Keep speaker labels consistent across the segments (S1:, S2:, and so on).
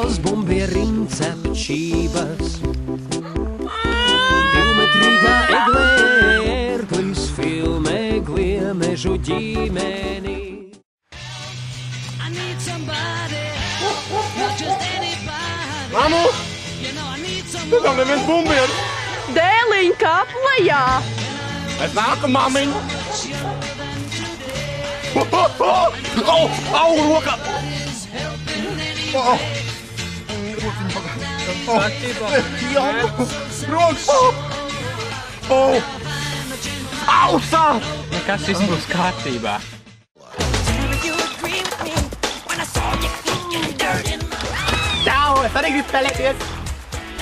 S1: Als bombierin cepčības. Divmetrīgā eglē, ērklis filmē gliemežu ģimeni.
S2: Mamu! Tu tam neviens bumbieris!
S3: Dēliņ, kaplajā!
S2: Es nāku, mamiņ! Au, roka! Rokas! Au, sāp!
S4: Nekas viss būs kārtībā.
S2: Čau, es arī gribu spēlēties!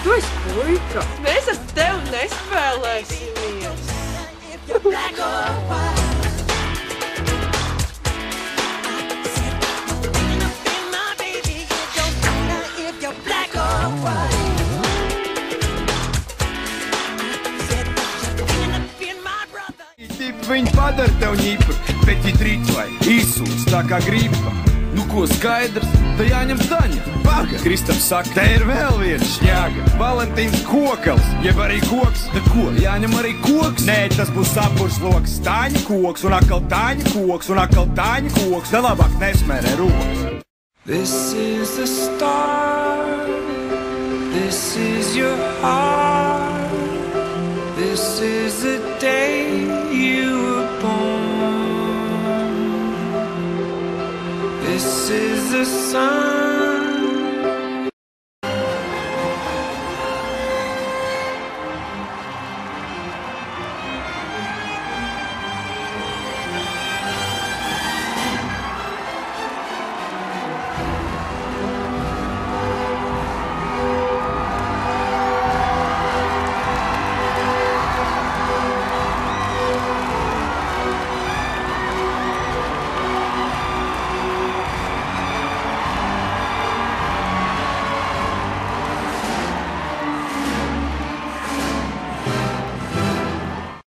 S3: Tu esi puika! Mēs ar tevi nespēlēsimies!
S5: Viņi padara tev ņipru, bet viņi trītvai izsūs tā kā gripa. Nu ko skaidrs, te jāņem staņa. Paga, Kristaps saka, te ir vēl viena šņāga. Valentīns kokals, jeb arī koks. Da ko, jāņem arī koks? Nē, tas būs sapurs loks. Staņa koks un atkal taņa koks un atkal taņa koks. Da labāk nesmērē rokas.
S6: This is the start. This is your heart. This is the day you were born. This is the sun.